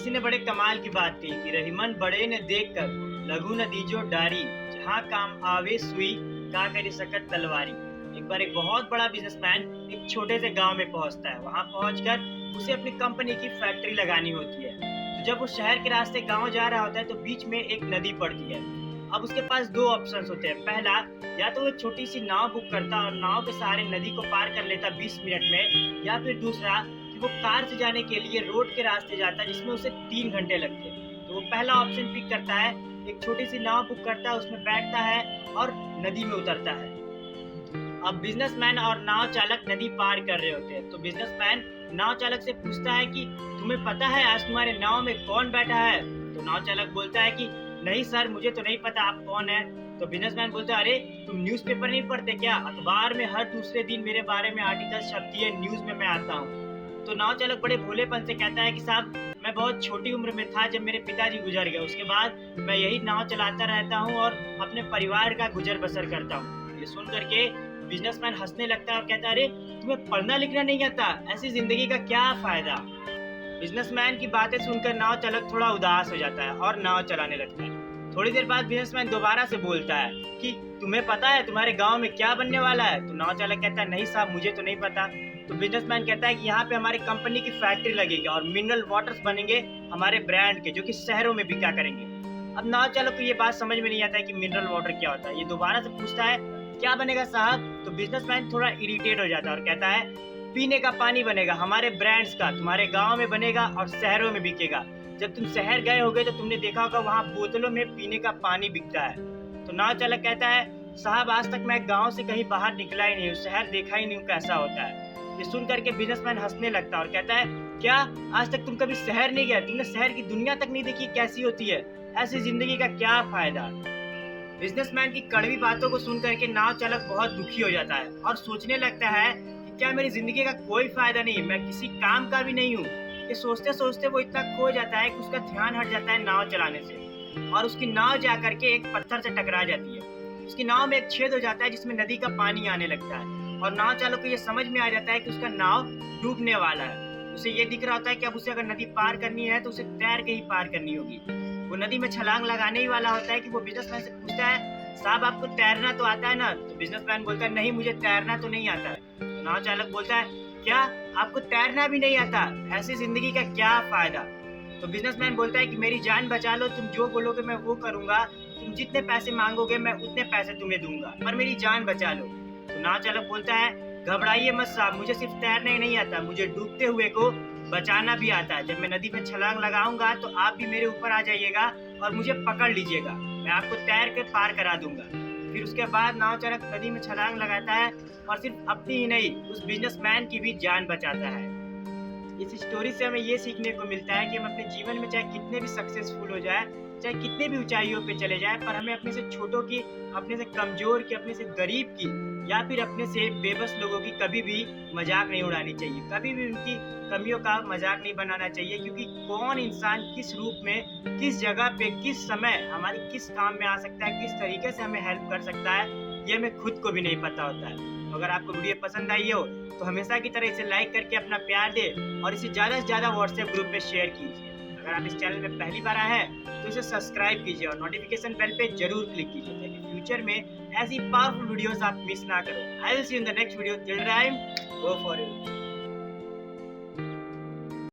किसी ने बड़े कमाल की बात कही कि रहीमन बड़े ने देख कर लघु न दीजो डारी, जहाँ काम आवे सुई का करे सकत तलवारी। एक बार एक बहुत बड़ा बिजनेसमैन एक छोटे से गांव में पहुंचता है। वहां पहुंचकर उसे अपनी कंपनी की फैक्ट्री लगानी होती है। तो जब वो शहर के रास्ते गांव जा रहा होता है तो बीच में एक नदी पड़ती है। अब उसके पास दो ऑप्शंस होते हैं। पहला, या तो वो एक छोटी सी नाव बुक करता और नाव के सहारे नदी को पार कर लेता 20 मिनट में, या फिर दूसरा कि वो कार से जाने के लिए रोड के रास्ते जाता जिसमें उसे 3 घंटे लगते। तो वो पहला ऑप्शन पिक करता है, एक छोटी सी नाव बुक करता है, उसमें बैठता है और नदी में उतरता है। अब बिजनेसमैन और नाव चालक नदी पार कर रहे होते हैं। तो बिजनेसमैन नाव चालक से पूछता है कि तुम्हें पता है आज तुम्हारे नाव में कौन बैठा है? तो नाव चालक बोलता है कि नहीं सर, मुझे तो नहीं पता आप कौन है। तो बिजनेसमैन बोलता है, अरे तुम न्यूज़पेपर नहीं पढ़ते क्या? अखबार में हर दूसरे दिन मेरे बारे में आर्टिकल छपती है, न्यूज में मैं आता हूँ। तो नाव चालक बड़े भोलेपन से कहता है कि साहब, मैं बहुत छोटी उम्र में था जब मेरे पिताजी गुजर गए। उसके बाद मैं यही नाव चलाता रहता हूँ और अपने परिवार का गुजर बसर करता हूँ। ये सुन करके बिजनेसमैन हंसने लगता है और कहता है, अरे तुम्हें पढ़ना लिखना नहीं आता, ऐसी जिंदगी का क्या फायदा? बिजनेसमैन की बातें सुनकर नाव चालक थोड़ा उदास हो जाता है और नाव चलाने लगता है। थोड़ी देर बाद बिजनेसमैन दोबारा से बोलता है कि तुम्हें पता है तुम्हारे गांव में क्या बनने वाला है? तो नाव चालक कहता है, नहीं साहब, मुझे तो नहीं पता। तो बिजनेसमैन कहता है कि यहाँ पे हमारी कंपनी की फैक्ट्री लगेगी और मिनरल वाटर्स बनेंगे हमारे ब्रांड के, जो कि शहरों में बिका करेंगे। अब नाव चालक को ये बात समझ में नहीं आता है कि मिनरल वाटर क्या होता है। ये दोबारा से पूछता है, क्या बनेगा साहब? तो बिजनेसमैन थोड़ा इरिटेट हो जाता है और कहता है, पीने का पानी बनेगा हमारे ब्रांड्स का, तुम्हारे गांव में बनेगा और शहरों में बिकेगा। जब तुम शहर गए होगे तो तुमने देखा होगा वहाँ बोतलों में पीने का पानी बिकता है। तो नाव चालक कहता है, साहब आज तक मैं गांव से कहीं बाहर निकला ही नहीं हूँ, शहर देखा ही नहीं हूँ कैसा होता है। ये सुन करके बिजनेसमैन हंसने लगता है और कहता है, क्या आज तक तुम कभी शहर नहीं गए? तुमने शहर की दुनिया तक नहीं देखी कैसी होती है? ऐसी जिंदगी का क्या फायदा? बिजनेसमैन की कड़वी बातों को सुन करके नाव चालक बहुत दुखी हो जाता है और सोचने लगता है कि क्या मेरी जिंदगी का कोई फायदा नहीं, मैं किसी काम का भी नहीं हूँ। ये सोचते सोचते वो इतना खो जाता है कि उसका ध्यान हट जाता है नाव चलाने से और उसकी नाव जा करके एक पत्थर से टकरा जाती है। उसकी नाव में एक छेद हो जाता है जिसमें नदी का पानी आने लगता है और नाव चालक को ये समझ में आ जाता है कि उसका नाव डूबने वाला है। उसे ये दिख रहा होता है कि अब उसे अगर नदी पार करनी है तो उसे तैर के ही पार करनी होगी। वो नदी में छलांग लगाने ही वाला होता है कि वो बिजनेसमैन से पूछता है, साहब आपको तैरना तो आता है ना? तो बिजनेसमैन बोलता है, नहीं मुझे तैरना तो नहीं आता है। तो नाव चालक बोलता है, क्या आपको तैरना भी नहीं आता? ऐसी जिंदगी का क्या फायदा? तो बिजनेसमैन बोलता है कि मेरी जान बचा लो, तुम जो बोलोगे मैं वो करूंगा, तुम जितने पैसे मांगोगे मैं उतने पैसे तुम्हें दूंगा, पर मेरी जान बचा लो। तो नाव चालक बोलता है, घबराइए मत साहब, मुझे सिर्फ तैरना ही नहीं आता, मुझे डूबते हुए को बचाना भी आता है। जब मैं नदी में छलांग लगाऊंगा तो आप भी मेरे ऊपर आ जाइएगा और मुझे पकड़ लीजिएगा, मैं आपको तैर के पार करा दूंगा। फिर उसके बाद नाव चालक नदी में छलांग लगाता है और सिर्फ अपनी ही नहीं, उस बिजनेसमैन की भी जान बचाता है। इस स्टोरी से हमें ये सीखने को मिलता है कि हम अपने जीवन में चाहे कितने भी सक्सेसफुल हो जाए, चाहे कितने भी ऊंचाइयों पे चले जाए, पर हमें अपने से छोटों की, अपने से कमजोर की, अपने से गरीब की या फिर अपने से बेबस लोगों की कभी भी मजाक नहीं उड़ानी चाहिए, कभी भी उनकी कमियों का मजाक नहीं बनाना चाहिए। क्योंकि कौन इंसान किस रूप में, किस जगह पे, किस समय हमारी किस काम में आ सकता है, किस तरीके से हमें हेल्प कर सकता है, ये हमें खुद को भी नहीं पता होता है। तो अगर आपको वीडियो पसंद आई हो तो हमेशा की तरह इसे लाइक करके अपना प्यार दे और इसे ज़्यादा से ज़्यादा व्हाट्सएप ग्रुप पे शेयर कीजिए। अगर आप इस चैनल में पहली बार आए हैं तो इसे सब्सक्राइब कीजिए और नोटिफिकेशन बेल पे जरूर क्लिक कीजिए ताकि फ्यूचर में ऐसी पावरफुल वीडियोस आप मिस ना करो। I will see you in the next video. Till time, go for it.